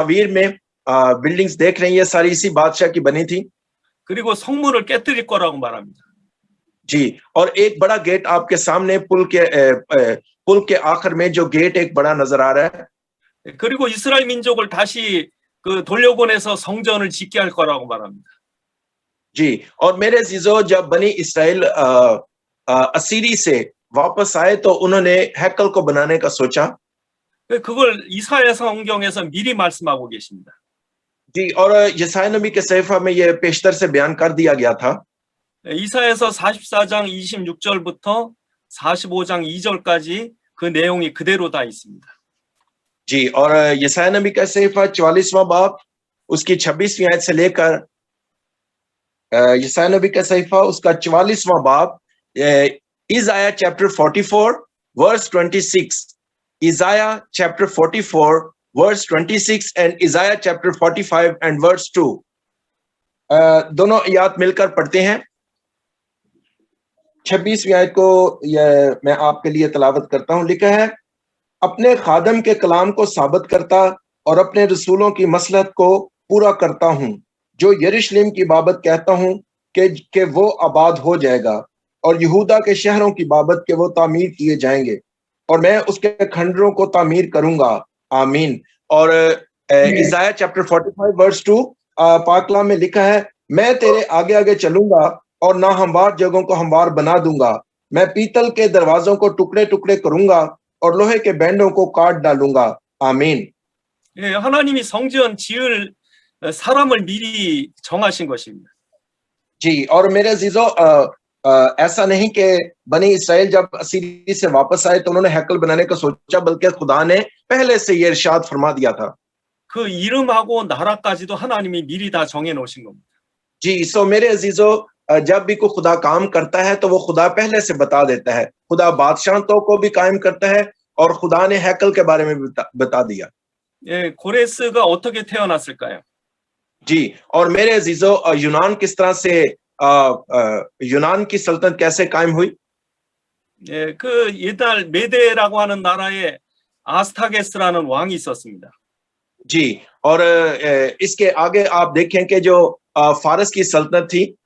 तस्वीर में बिल्डिंग्स देख रहे हैं, ये सारी इसी बादशाह की बनी थी। 그리고 성문을 깨뜨릴 거라고 말합니다. जी, और एक बड़ा गेट आपके सामने पुल के आखिर में जो गेट एक बड़ा नजर आ रहा है। 그리고 이스라엘 민족을 다시 그 돌려보내서 성전을 짓게 할 거라고 말합니다. जी, और मेरे अजीजों, जब बनी इसराइल असीरी से वापस आए तो उन्होंने हैकल को बनाने का सोचा। 그걸 이사야 성경에서 미리 말씀하고 계십니다. जी, और यशाया नबी के सहीफा में ये पेशतर से बयान कर दिया गया था। 이사야서 44장 26절부터 45장 2절까지 그 내용이 그대로 다 있습니다. जी, और यशाया नबी का सहीफा 44वां बाब उसकी 26वीं आयत से लेकर यशाया नबी का सहीफा उसका 44वां बाब, इज़ाया chapter 44 verse 26, इज़ाया chapter 44 verse 26 and Isaiah chapter 45 and verse 2, दोनों आयत मिलकर पढ़ते हैं। 26वीं आयत को मैं आपके लिए तलावत करता हूं। लिखा है, अपने खादम के कलाम को साबित करता और अपने रसूलों की मसलहत को पूरा करता हूं, जो यरूशलेम की बाबत कहता हूं कि वो आबाद हो जाएगा, और यहूदा के शहरों की बाबत के वो तामीर किए जाएंगे, और मैं उसके खंडरों को तामीर करूंगा। आमीन। और इज़ाया चैप्टर 45 वर्स 2 पाक कलाम में लिखा है, मैं तेरे आगे आगे चलूंगा और ना हमवार जगहों को हमवार बना दूंगा, मैं पीतल के दरवाजों को टुकड़े टुकड़े करूंगा और लोहे के बैंडों को काट डालूंगा। आमीन। 예, 하나님이 성전 지을 사람을 미리 정하신 것입니다. जी, और मेरे अजीजों, ऐसा नहीं कि बनी इसराइल जब असीरी से वापस आए तो उन्होंने हैकल बनाने का सोचा, बल्कि खुदा ने पहले से ये इरशाद फरमा दिया था। 그 이름하고 나라까지도 하나님이 미리 다 정해 놓으신 겁니다. जी, सो मेरे अजीजों, जब भी कोई खुदा काम करता है तो वो खुदा पहले से बता देता है। खुदा बादशाहों को भी कायम करता है और खुदा ने हैकल के बारे में भी बता दिया। 예, 고레스가 어떻게 태어났을까요? जी, और मेरे अजीजों, यूनान किस तरह से यूनान की सल्तनत कैसे कायम हुई? 예, 그 옛날 메데라고 하는 나라에 아스타게스라는 왕이 있었습니다. जी, और इसके आगे आप देखें कि जो फारस की सल्तनत थी,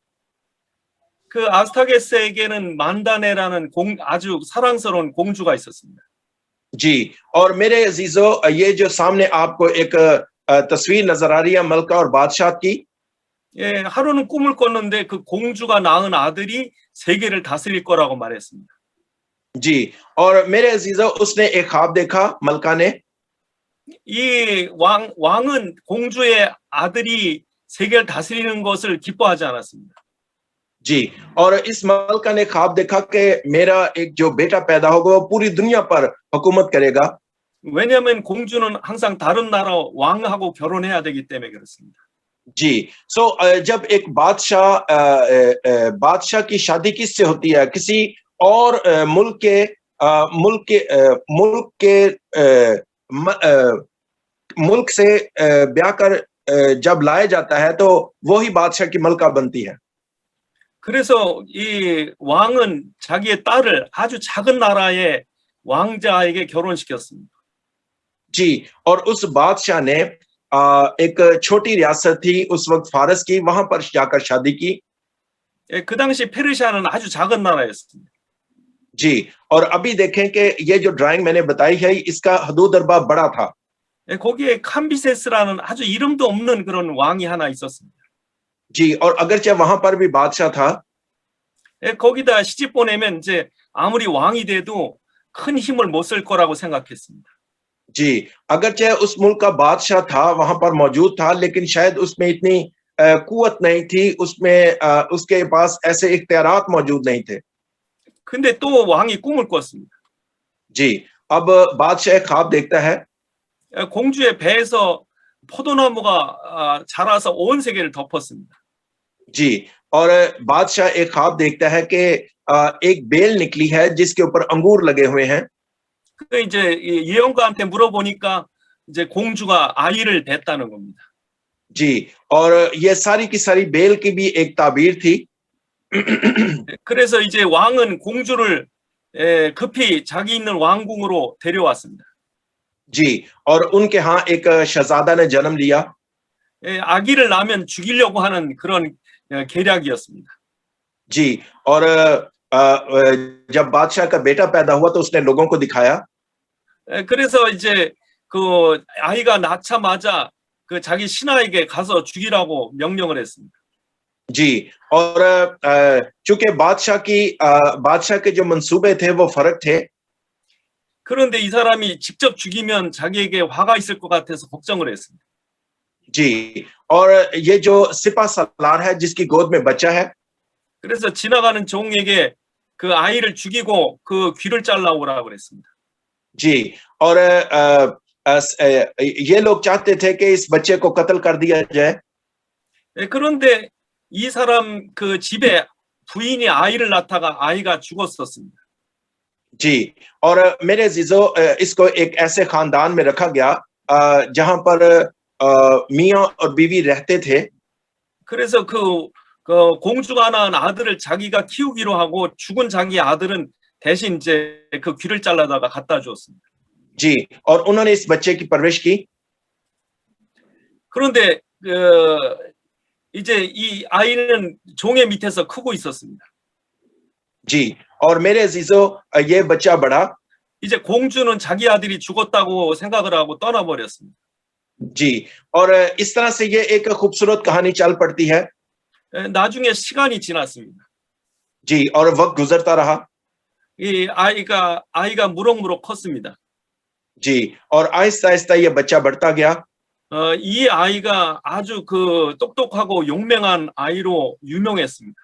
그 아스타게스에게는 만다네라는 아주 사랑스러운 공주가 있었습니다. जी, और मेरे अजीजों, ये जो सामने आपको एक तस्वीर नजर आ रही है मलका और बादशाह की, 예, 하루는 꿈을 꿨는데 그 공주가 낳은 아들이 세계를 다스릴 거라고 말했습니다. जी, और मेरे अजीजों, उसने एक ख्वाब देखा मलका ने। 이 왕은 공주의 아들이 세계를 다스리는 것을 기뻐하지 않았습니다. जी, और 이스 मलका ने ख्वाब देखा कि मेरा एक जो बेटा पैदा होगा वो पूरी दुनिया पर हुकूमत करेगा। 왜냐하면 공주는 항상 다른 나라 왕하고 결혼해야 되기 때문에 그렇습니다. जी, सो जब एक बादशाह की शादी किससे होती है? किसी और मुल्क से ब्याह कर जब लाया जाता है तो वही बादशाह की मलका बनती है। 그래서 이 왕은 자기의 딸을 아주 작은 나라의 왕자에게 결혼시켰습니다. जी, और उस बादशाह ने एक छोटी रियासत थी उस वक्त फारस की, वहां पर जाकर शादी की। 그 당시 페르시아는 아주 작은 나라였습니다. जी, और अभी देखें कि ये जो ड्राइंग मैंने बताई है इसका हदूद अरबा बड़ा था। 거기에 캄비세스라는 아주 이름도 없는 그런 왕이 하나 있었습니다. जी, और अगरचे वहां पर भी बादशाह था। 거기다 시집 보내면 이제 아무리 왕이 돼도 큰 힘을 못 쓸 거라고 생각했습니다. जी, अगरचे उस मुल्क का बादशाह था, वहां पर मौजूद था, लेकिन शायद उसमें इतनी कुव्वत नहीं थी, उसमें उसके पास ऐसे इख्तियारात मौजूद नहीं थे। 근데 또 왕이 꿈을 꿨습니다. जी, अब बादशाह ख्वाब देखता है। 공주의 배에서 포도나무가 자라서 온 세계를 덮었습니다. जी, और बादशाह एक ख्वाब देखता है कि एक बेल निकली है जिसके ऊपर अंगूर लगे हुए हैं। 그 이제 예언가한테 물어보니까 이제 공주가 아이를 뱄다는 겁니다. जी, और ये सारी की सारी बेल की भी एक ताबीर थी। 그래서 이제 왕은 공주를 급히 자기 있는 왕궁으로 데려왔습니다. जी, और उनके यहाँ एक शहजादा ने जन्म लिया। 예, 아기를 낳으면 죽이려고 하는 그런 계략이었습니다. जी, और जब बादशाह का बेटा पैदा हुआ तो उसने लोगों को दिखाया। 예, 그래서 이제 그 아이가 낳자마자 그 자기 신하에게 가서 죽이라고 명령을 했습니다. जी, और चूंकि बादशाह के जो मंसूबे थे वो फर्क थे। 그런데 이 사람이 직접 죽이면 자기에게 화가 있을 것 같아서 걱정을 했습니다. जी, और ये जो सिपा सलार है जिसकी गोद में बच्चा है, 그래서 지나가는 종에게 그 아이를 죽이고 그 귀를 잘라오라고 그랬습니다. जी, और ये लोग चाहते थे कि इस बच्चे को कत्ल कर दिया जाए। 예, 그런데 이 사람 그 집에 부인이 아이를 낳다가 아이가 죽었었습니다. जी, और मेरे अजीजों, इसको एक ऐसे खानदान में रखा गया जहां पर मियाँ और बीवी रहते थे। 그래서 그 공주가 낳은 아들을 자기가 키우기로 하고 죽은 자기 아들은 대신 이제 그 귀를 잘라다가 갖다 주었습니다. जी, और उन्होंने इस बच्चे की परवरिश की। 그런데 이제 이 아이는 종의 밑에서 크고 있었습니다. जी, और मेरे अजीजों, ये बच्चा बड़ा। 이제 공주는 자기 아들이 죽었다고 생각을 하고 떠나버렸습니다. जी, और इस तरह से ये एक खूबसूरत कहानी चल पड़ती है। 나중에 시간이 지났습니다. जी, और वक्त गुजरता रहा। 이 아이가 무럭무럭 컸습니다. जी, और आहिस्ता आहिस्ता ये बच्चा बढ़ता गया। 이 아이가 아주 그 똑똑하고 용맹한 아이로 유명했습니다.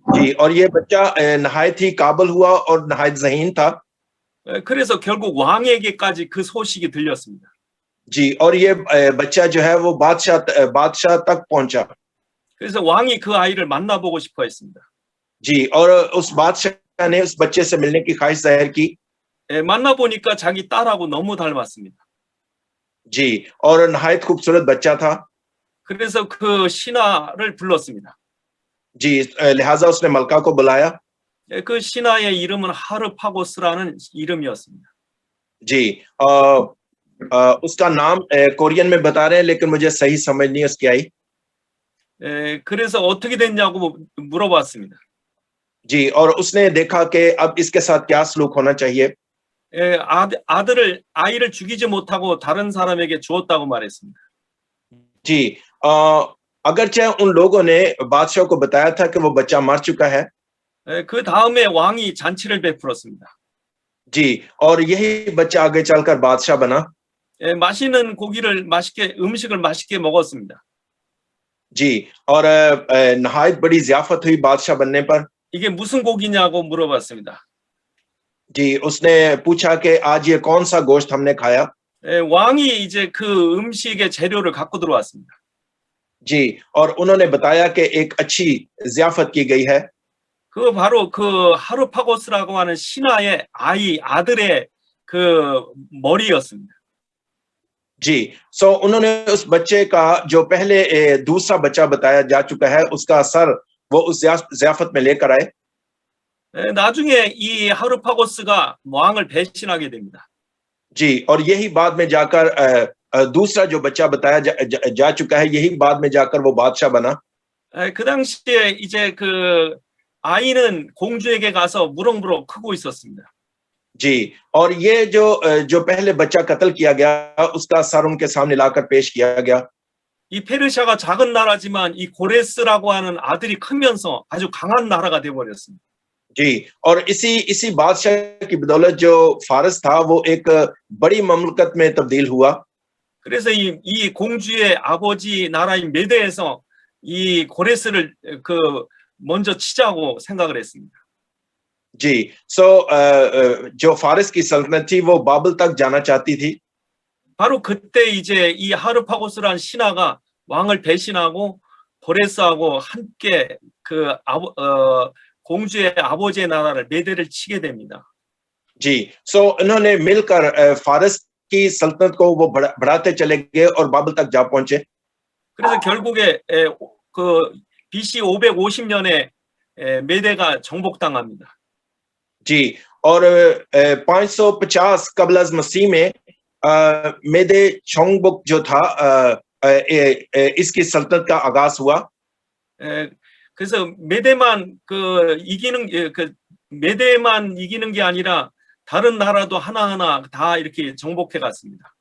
जी, और ये बच्चा नहायत ही काबिल हुआ और नहायत ज़हीन था। 그래서 결국 왕에게까지 그 소식이 들렸습니다. जी, और ये बच्चा जो है वो बादशाह तक पहुंचा। 그래서 왕이 그 아이를 만나보고 싶어 했습니다. जी, और उस बादशाह ने उस बच्चे से मिलने की ख्वाहिश जाहिर की। 만나보니까 자기 딸하고 너무 닮았습니다. जी, और नहायत खूबसूरत बच्चा था। 그래서 그 신하를 불렀습니다. जी, लिहाजा उसने मलका को बुलाया। 그 신하의 이름은 하르파고스라는 이름이었습니다. जी, उसका नाम कोरियन में बता रहे हैं लेकिन मुझे सही समझ नहीं उसकी आई। 그래서 어떻게 됐냐고 물어봤습니다. जी, और उसने देखा कि अब इसके साथ क्या सलूक होना चाहिए। 아이를 죽이지 못하고 다른 사람에게 주었다고 말했습니다. जी, अगरचे उन लोगों ने बादशाह को बताया था कि वो बच्चा मर चुका है। 그 다음에 왕이 잔치를 베풀었습니다. जी, और यही बच्चा आगे चलकर बादशाह बना। 맛있는 음식을 맛있게 먹었습니다. जी, और नहायत बड़ी ज़ियाफत हुई बादशाह बनने पर। 이게 무슨 고기냐고 물어봤습니다. जी, उसने पूछा कि आज ये कौन सा गोश्त हमने खाया। 왕이 이제 그 음식의 재료를 갖고 들어왔습니다. जी, और उन्होंने बताया कि एक अच्छी ज़ियाफत की गई है। 그 바로 그 하르파고스라고 하는 신하의 아들의 그 머리였습니다. जी, सो उन्होंने उस बच्चे का जो पहले दूसरा बच्चा बताया जा चुका है उसका सर वो उस ज़ियाफत में लेकर आए। 나중에 이 하르파고스가 왕을 배신하게 됩니다. जी, और यही बाद में जाकर दूसरा जो बच्चा बताया जा चुका है यही बाद में जाकर वो बादशाह बना। 그 당시에 이제 그 아이는 공주에게 가서 무럭무럭 크고 있었습니다. जी, और ये जो पहले बच्चा कत्ल किया गया उसका सर उनके सामने लाकर पेश किया गया। 이 페르시아가 작은 나라지만 이 고레스라고 하는 아들이 크면서 아주 강한 나라가 돼 버렸습니다. जी, और इसी बादशाह की बदौलत जो फारस था वो एक बड़ी ममलकत में तब्दील हुआ। 그래서 이 공주의 아버지 나라인 메대에서 이 고레스를 먼저 치자고 생각을 했습니다. जी, जो फारिस की सल्तनत थी वो बाबल तक जाना चाहती थी। 바로 그때 이제 이 하르파고스라는 신하가 왕을 배신하고 고레스하고 함께 공주의 아버지의 나라를 메대를 치게 됩니다. जी, इन्होंने मिलकर फारिस की सल्तनत को वो बढ़ाते चले गए और बाबल तक जा पहुंचे। 그래서 결국에 그 BC 550년에 메대가 정복당합니다. जी, और 550 कबल अज़ मसीह में मेदे छोंगबुक जो था इसकी सल्तनत का आगाज हुआ. 그래서 메대만 메대만 이기는 게 아니라 다른 나라도 하나하나 다 이렇게 정복해 갔습니다.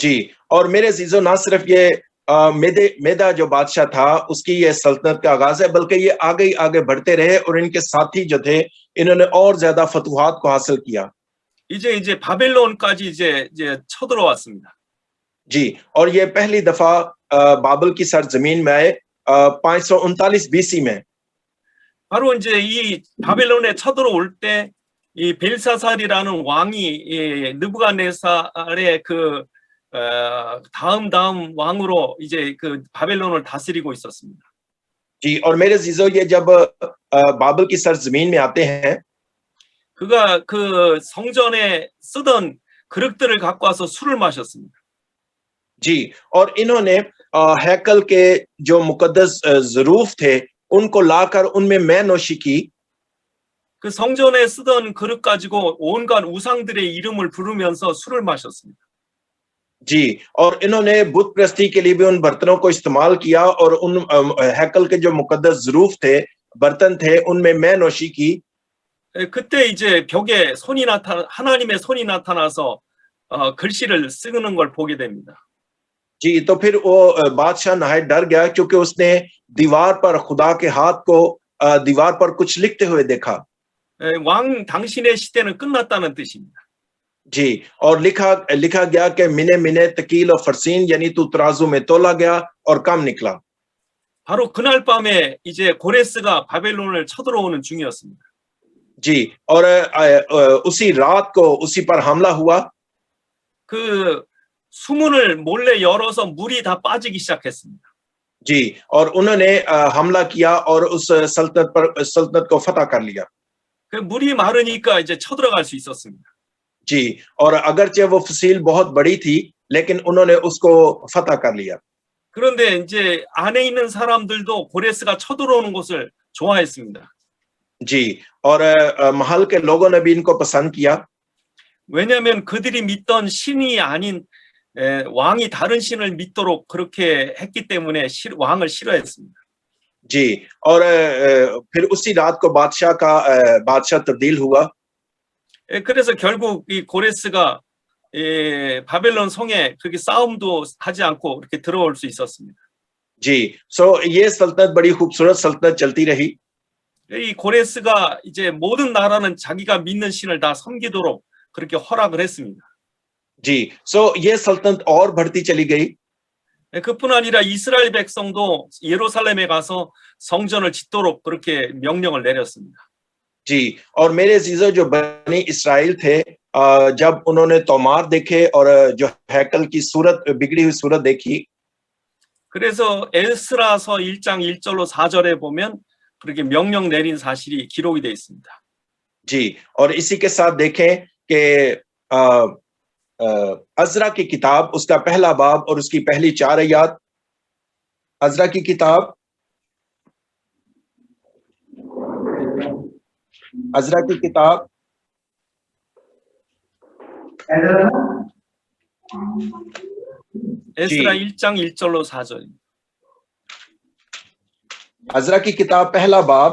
जी, और मेरे अजीजों ना सिर्फ ये मेदा जो बादशाह था उसकी ये सल्तनत का आगाज है, बल्कि ये आगे बढ़ते रहे और इनके साथी जो थे इन्होंने और ज्यादा फतुहात को हासिल किया. 이제 바벨론까지 이제 쳐들어왔습니다. जी, और ये पहली दफा बाबल की सरजमीन में आए 539 BC में. 바로 이제 이 바벨론에 쳐들어올 때 이 벨사살이라는 왕이 느부갓네살의 그 다음 왕으로 이제 그 바벨론을 다스리고 있었습니다. जी, और मेरे अजीजों ये जब बाबल की सरजमीन में आते हैं 그가 그 성전에 쓰던 그릇들을 갖고 와서 술을 마셨습니다. जी, और इन्होंने हैकल के जो मुकद्दस ज़रूफ थे उनको लाकर उनमें मैनोशी की. 그 성전에 쓰던 그릇 가지고 온갖 우상들의 이름을 부르면서 술을 마셨습니다. जी, और इन्होंने बुत प्रस्ती के लिए भी उन बर्तनों को इस्तेमाल किया और उन हैकल के जो मुकद्दस ज़रूफ थे, बर्तन थे, उनमें मैनोशी की. 그때 이제 벽에 하나님의 손이 나타나서 글씨를 쓰는 걸 보게 됩니다. जी, तो फिर वो बादशाह नहायत डर गया क्योंकि उसने दीवार पर खुदा के हाथ को दीवार पर कुछ लिखते हुए देखा. 왕 당신의 시대는 끝났다는 뜻입니다. जी, और लिखा गया कि मिने तकील और फरसीन, यानी तू तराजू में तोला गया और कम निकला. 바로 그날 밤에 이제 고레스가 바벨론을 쳐들어오는 중이었습니다. जी, और उसी रात को उसी पर हमला हुआ. 그 수문을 몰래 열어서 물이 다 빠지기 시작했습니다. जी, और उन्होंने हमला किया और उस सल्तनत को फतह कर लिया. 그 물이 마르니까 이제 쳐들어갈 수 있었습니다. जी, और अगरचे वो फसील बहुत बड़ी थी, लेकिन उन्होंने उसको फतह कर लिया. 그런데 이제 안에 있는 사람들도 고레스가 쳐들어오는 것을 좋아했습니다. जी, और महल के लोगों ने भी इनको पसंद किया. 왜냐하면 그들이 믿던 신이 아닌 왕이 다른 신을 믿도록 그렇게 했기 때문에 왕을 싫어했습니다. जी, और फिर उसी रात को बादशाह तब्दील हुआ. 그래서 결국 이 고레스가 바벨론 성에 그렇게 싸움도 하지 않고 이렇게 들어올 수 있었습니다. जी, सो ये सल्तनत बड़ी खूबसूरत सल्तनत चलती रही. 이 고레스가 이제 모든 나라는 자기가 믿는 신을 다 섬기도록 그렇게 허락을 했습니다. जी, सो ये सल्तनत और बढ़ती चली गई. 그뿐 아니라 이스라엘 백성도 예루살렘에 가서 성전을 짓도록 그렇게 명령을 내렸습니다. जी, और मेरे अजीजों जो बनी इस्राइल थे, जब उन्होंने तोमार देखे और जो हैकल की सूरत, बिगड़ी हुई सूरत देखी. 그래서 에스라서 1장 1절로 4절에 보면 그렇게 명령 내린 사실이 기록이 되어 있습니다. जी, और इसी के साथ देखें कि अज़रा की किताब, उसका पहला बाब और उसकी पहली 4 आयत. अज़रा की किताब, अज़रा की किताब 에스라 1장 1절로 4절. अज़रा की किताब पहला बाब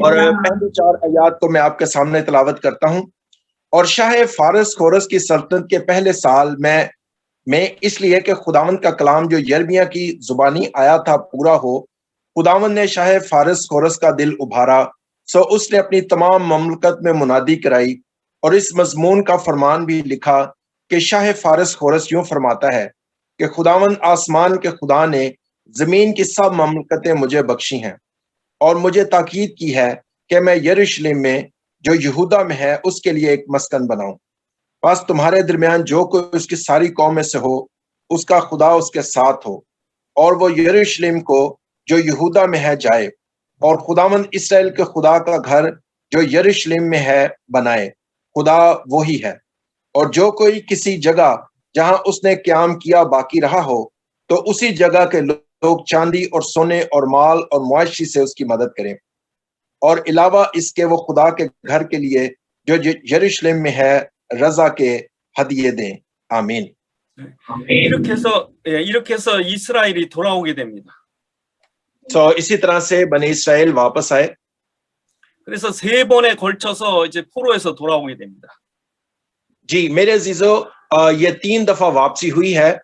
और पहली 4 आयत को मैं आपके सामने तिलावत करता हूं. और शाह फारस खोरस की सल्तनत के पहले साल में इसलिए कि खुदावंद का कलाम जो यिर्मयाह की जुबानी आया था पूरा हो, खुदावंद ने शाह फारस खोरस का दिल उभारा. सो उसने अपनी तमाम ममलकत में मुनादी कराई और इस मजमून का फरमान भी लिखा कि शाह फारस खोरस यूं फरमाता है कि खुदावंद आसमान के खुदा ने जमीन की सब ममलकतें मुझे बख्शी हैं और मुझे ताकीद की है कि मैं यरूशलेम में जो यहूदा में है उसके लिए एक मस्कन बनाऊं. बस तुम्हारे दरमियान जो कोई उसकी सारी कौम में से हो, उसका खुदा उसके साथ हो और वो यरूशलेम को जो यहूदा में है जाए और खुदावंद इस्राएल के खुदा का घर जो यरूशलेम में है बनाए. खुदा वही है. और जो कोई किसी जगह जहां उसने क्याम किया बाकी रहा हो, तो उसी जगह के लोग चांदी और सोने और माल और मुआशी से उसकी मदद करें. और अलावा इसके वो खुदा के घर के लिए जो यरूशलेम में है रजा के हदिये दें। आमीन। 이렇게 해서 이스라엘이 돌아오게 됩니다. तो इसी तरह से बने इस्राएल वापस आए। 그래서 3번에 걸쳐서 이제 포로에서 돌아오게 됩니다. जी मेरे अजीजों, ये 3 दफा वापसी हुई है।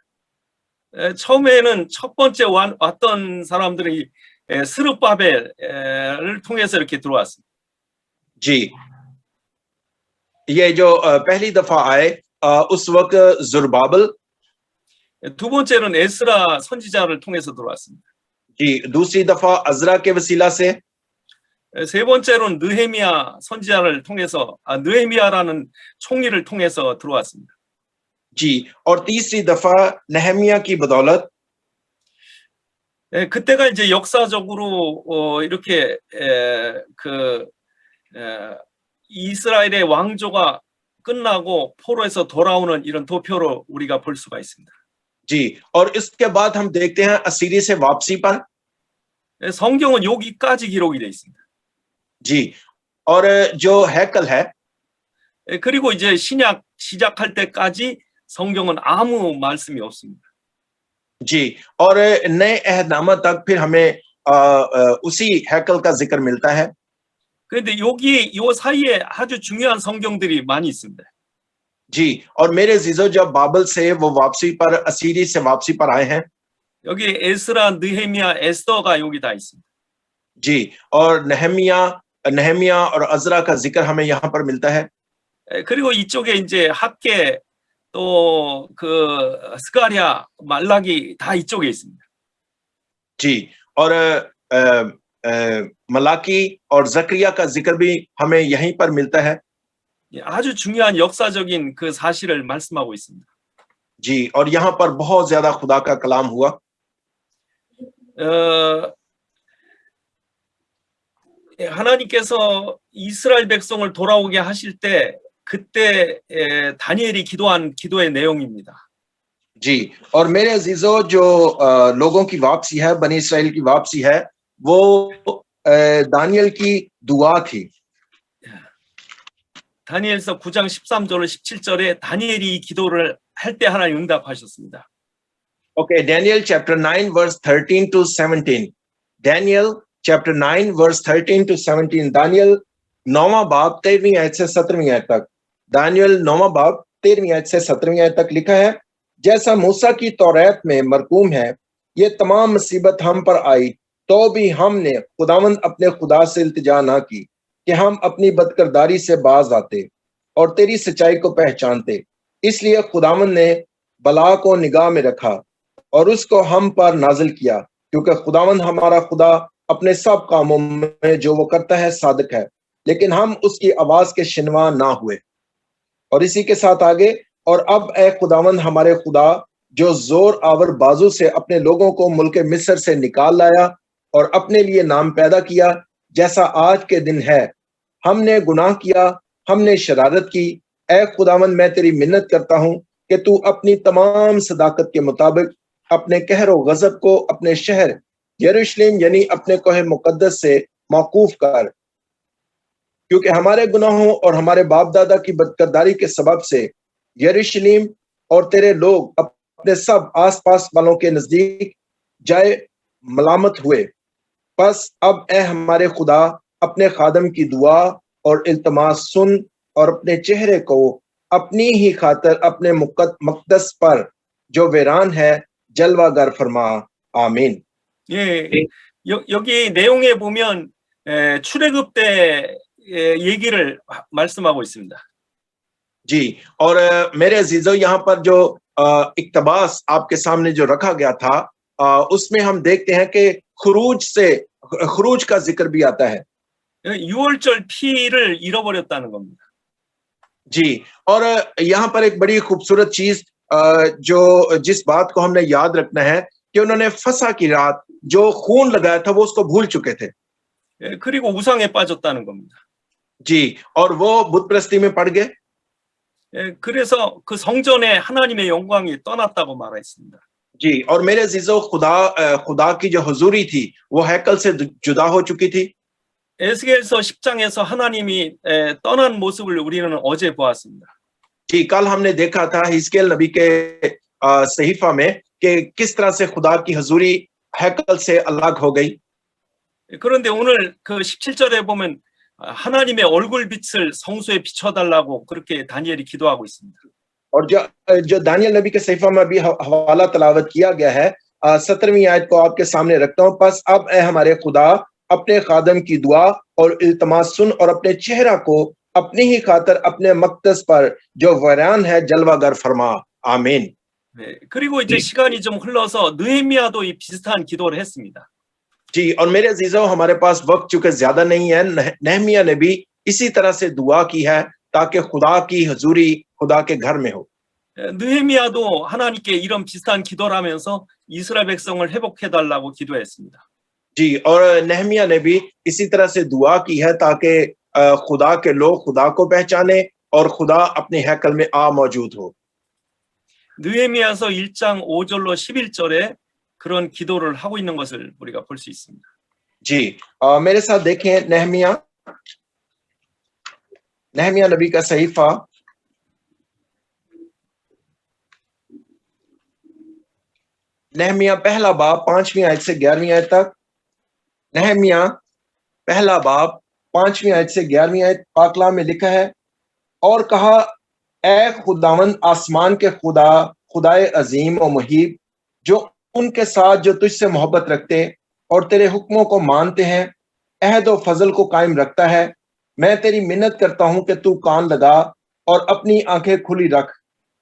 처음에는 첫 번째 왔던 사람들이 스룹바벨을 통해서 이렇게 들어왔습니다. जी ये जो पहली दफा आए उस वक्त जुरबाबल, 두 번째는 에스라 선지자를 통해서 들어왔습니다. जी दूसरी दफा अजरा के वसीला से, 세 번째로는 느헤미야 선지자를 통해서 느헤미야라는 총리를 통해서 들어왔습니다. जी और तीसरी दफा नहमिया की बदौलत। 그때가 이제 역사적으로 이렇게 이스라엘의 왕조가 끝나고 포로에서 돌아오는 이런 도표로 우리가 볼 수가 있습니다. जी और इसके बाद हम देखते हैं असीरी से वापसी पर। 성경은 여기까지 기록이 되어 있습니다. जी और जो हैकल है, 그리고 이제 신약 시작할 때까지 성경은 아무 말씀이 없습니다. जी और नए अहदनामा तक फिर हमें उसी हैकल का जिक्र मिलता है। 그런데 여기 요 사이에 아주 중요한 성경들이 많이 있습니다. जी और मेरे जीजो, जब बाबल से वो वापसी पर, असीरी से वापसी पर आए हैं, 여기 에스라, 느헤미야, 에스더가 여기 다 있습니다. जी और नहमिया और अजरा का जिक्र हमें यहाँ पर मिलता है। 그리고 이쪽에 이제 학계 또 스가랴, 말라기 다 이쪽에 있습니다. जी और मलाकी और जकरिया का जिक्र भी हमें यहीं पर मिलता है। 아주 중요한 역사적인 그 사실을 말씀하고 있습니다. जी और यहाँ पर बहुत ज्यादा खुदा का कलाम हुआ। 하나님께서 이스라엘 백성을 돌아오게 하실 때 그때 다니엘이 기도한 기도의 내용입니다. जी और मेरे अजीजों, जो लोगों की वापसी है, बनी इस्राएल की वापसी है, वो दानियल की दुआ थी। 다니엘서 9장 13절 17절에 다니엘이 이 기도를 할 때 하나님 응답하셨습니다. Okay, Daniel chapter 9 verse 13 to 17. Daniel chapter 9 verse 13 to 17. Daniel 9वां बाब 13वीं आयत से 17वीं आयत तक। दानियल 9वां बाब 13वीं आयत से 17वीं आयत तक लिखा है, जैसा मूसा की तौरात में मरकूम है, ये तमाम मुसीबत हम पर आई तो भी हमने खुदावंद अपने खुदा से इल्तिजा ना की कि हम अपनी बदकिरदारी से बाज आते और तेरी सच्चाई को पहचानते। इसलिए खुदावंद ने बला को निगाह में रखा और उसको हम पर नाजिल किया, क्योंकि खुदावंद हमारा खुदा अपने सब कामों में जो वो करता है सादिक है, लेकिन हम उसकी आवाज के शिनवा ना हुए। और इसी के साथ आगे, और अब ए खुदावंद हमारे खुदा, जो जोर आवर बाजू से अपने लोगों को मुल्क मिस्र से निकाल लाया और अपने लिए नाम पैदा किया, जैसा आज के दिन है। हमने गुनाह किया, हमने शरारत की। ए खुदावंद, मैं तेरी मिन्नत करता हूं कि तू अपनी तमाम सदाकत के मुताबिक अपने कहर व गजब को अपने शहर यरूशलेम यानी अपने कोहे मुकद्दस से मौकूफ कर, क्योंकि हमारे गुनाहों और हमारे बाप दादा की बदकिरदारी के सबब से यरूशलेम और तेरे लोग अपने सब आसपास वालों के नजदीक जाए मलामत हुए। बस अब ए हमारे खुदा, अपने खादम की दुआ और इल्तमास सुन और अपने चेहरे को अपनी ही खातर अपने मुक़द्दस पर जो वीरान है जलवागर फरमा। आमीन। 예, 여기 내용에 보면 출애굽 때 얘기를 말씀하고 있습니다. जी और मेरे अजीजों, यहाँ पर जो इक्तबास आपके सामने जो रखा गया था, उसमें हम देखते हैं कि खुरूज का जिक्र भी आता है। 6월절 피를 잃어버렸다는 겁니다. जी और यहाँ पर एक बड़ी खूबसूरत चीज जिस बात को हमने याद रखना है कि उन्होंने फसा की रात जो खून लगाया था वो उसको भूल चुके थे। 그리고 우상에 빠졌다는 겁니다. जी और वो बुत परस्ती में पड़ गए। 그래서 그 성전에 하나님의 영광이 떠났다고 말했습니다. जी और मेरे अजीजों, खुदा की जो हुजूरी थी वो हैकल से जुदा हो चुकी थी। 에스겔서 10장에서 하나님이 떠난 모습을 우리는 어제 보았습니다. जी, कल हमने देखा था हिजकिय्याह नबी के सहीफा में कि किस तरह से खुदा की हजूरी हैकल से अलग हो गई। 그런데 오늘 그 17절에 보면 하나님의 얼굴 빛을 성소에 비춰달라고 그렇게 다니엘이 기도하고 있습니다. और जो दानियल नबी के सहीफा में भी हवाला तलावत किया गया है, 17वीं आयत को आपके सामने रखता हूं। बस अब ए हमारे खुदा अपने खादम की दुआ और इल्तमास सुन और अपने चेहरा को अपनी ही खातर अपने मक़दस पर जो वैरान है जलवागर फरमा। आमीन। 네, 그리고 이제 시간이 좀 흘러서 느헤미야도 이 비슷한 기도를 했습니다. जी, और मेरे अजीजों, हमारे पास वक्त चूंकि ज्यादा नहीं है, नहमिया ने भी इसी तरह से दुआ की है ताकि खुदा की हजूरी खुदा के घर में हो। 느헤미야도 하나님께 이런 비슷한 기도를 하면서 이스라엘 백성을 회복해 달라고 기도했습니다. जी, और नहमिया ने भी इसी तरह से दुआ की है ताकि खुदा के लोग खुदा को पहचाने और खुदा अपने हैकल में मौजूद हो। 느헤미야서 1장 5절로 11절에 그런 기도를 하고 있는 것을 우리가 볼 수 있습니다. जी, मेरे साथ देखें नहमिया नबी का सहीफा नहमिया पहला बाब 5वीं आयत से 11वीं आयत तक। नहमिया पहला बाब 5वीं आयत से 11वीं आयत पाकला में लिखा है, और कहा, ए खुदावंद आसमान के खुदा, खुदाए अजीम और मुहीब, जो उनके साथ जो तुझसे मोहब्बत रखते और तेरे हुक्मों को मानते हैं, अहद और फजल को कायम रखता है, मैं तेरी मिन्नत करता हूं कि तू कान लगा और अपनी आंखें खुली रख,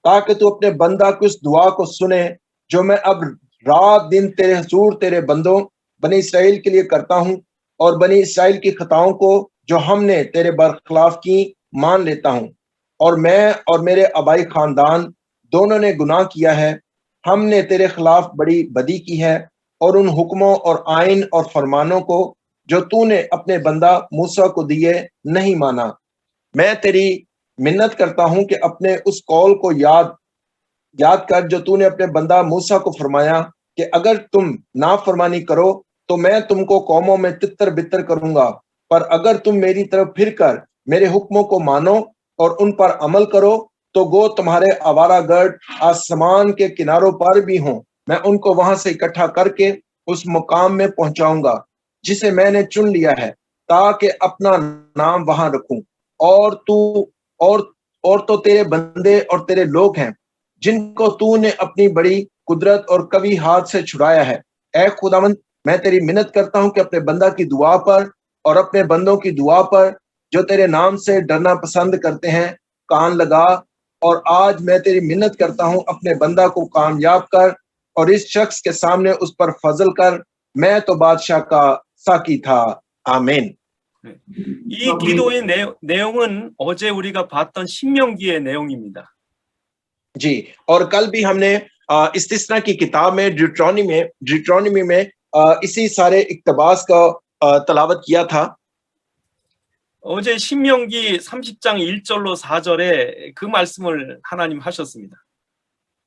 ताकि तू अपने बंदा की उस दुआ को सुने जो मैं अब रात दिन तेरे हुजूर तेरे बंदों बनी इसराइल के लिए करता हूं, और बनी इसराइल की खताओं को जो हमने तेरे बरखिलाफ की मान लेता हूं। और मैं और मेरे आबाई खानदान दोनों ने गुनाह किया है, हमने तेरे खिलाफ बड़ी बदी की है, और उन हुक्मों और आइन और फरमानों को जो तूने अपने बंदा मूसा को दिए नहीं माना। मैं तेरी मिन्नत करता हूं कि अपने उस कौल को याद कर जो तूने अपने बंदा मूसा को फरमाया कि अगर तुम नाफरमानी करो तो मैं तुमको कौमों में तितर बितर करूंगा, पर अगर तुम मेरी तरफ फिर कर मेरे हुक्मों को मानो और उन पर अमल करो तो गो तुम्हारे आवारागर्द आसमान के किनारों पर भी हों, मैं उनको वहां से इकट्ठा करके उस मुकाम में पहुंचाऊंगा जिसे मैंने चुन लिया है, ताकि अपना नाम वहां रखूं। और तू और तो तेरे बंदे और तेरे लोग हैं जिनको तूने अपनी बड़ी कुदरत और कवी हाथ से छुड़ाया है। ऐ खुदावंद, मैं तेरी मिन्नत करता हूं कि अपने बंदा की दुआ पर और अपने बंदों की दुआ पर जो तेरे नाम से डरना पसंद करते हैं कान लगा। और आज मैं तेरी मिन्नत करता हूं, अपने बंदा को कामयाब कर और इस शख्स के सामने उस पर फजल कर, मैं तो बादशाह का साकी था। आमीन। 이 기도의 내용은 어제 우리가 봤던 신명기의 내용입니다. जी, और कल भी हमने इस्तिस्ना की किताब में ड्यूट्रोनॉमी में इसी सारे इक्तबास का तलावत किया था। 어제 신명기 30장 1절로 4절에 그 말씀을 하나님 하셨습니다.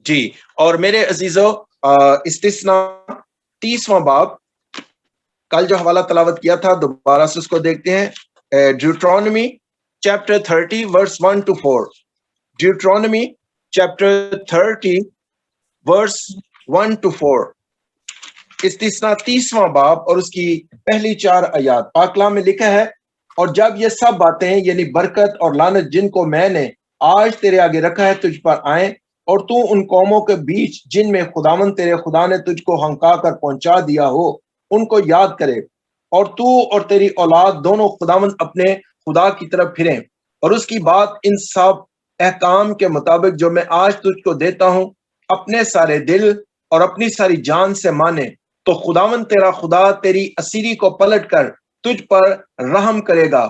जी, और मेरे अजीजों, इस्तिस्ना 30वां बाब कल जो हवाला तलावत किया था, दोबारा से उसको देखते हैं। Deuteronomy chapter 30 verse 1 to 4। Deuteronomy chapter 30 verse 1 to 4। इस्तिस्ना 30वां बाब और उसकी पहली 4 आयत पाकला में लिखा है, और जब ये सब बातें यानी बरकत और लानत जिनको मैंने आज तेरे आगे रखा है तुझ पर आए, और तू उन कौमों के बीच जिनमें खुदावंद तेरे खुदा ने तुझको हंका कर पहुंचा दिया हो उनको याद करे, और तू और तेरी औलाद दोनों खुदावंद अपने खुदा की तरफ फिरें, और उसकी बात इन सब अहकाम के मुताबिक जो मैं आज तुझको देता हूं अपने सारे दिल और अपनी सारी जान से माने, तो खुदावंद तेरा खुदा तेरी असीरी को पलट कर तुझ पर रहम करेगा,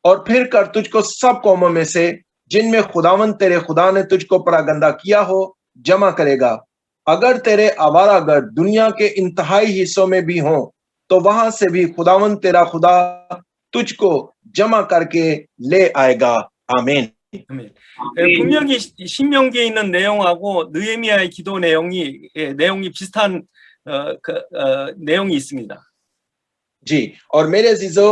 और फिर कर तुझको सब कौमों में से जिनमें खुदावंद तेरे खुदा ने तुझको परागंदा किया हो जमा करेगा। अगर तेरे आवारागर्द दुनिया के इंतहाई हिस्सों में भी हों तो वहां से भी खुदावंद तेरा खुदा तुझको जमा करके ले आएगा। आमीन। 분명히 신명기에 있는 내용하고 느헤미야의 기도 내용이 비슷한 내용이 있습니다. जी, और मेरे अजीजों,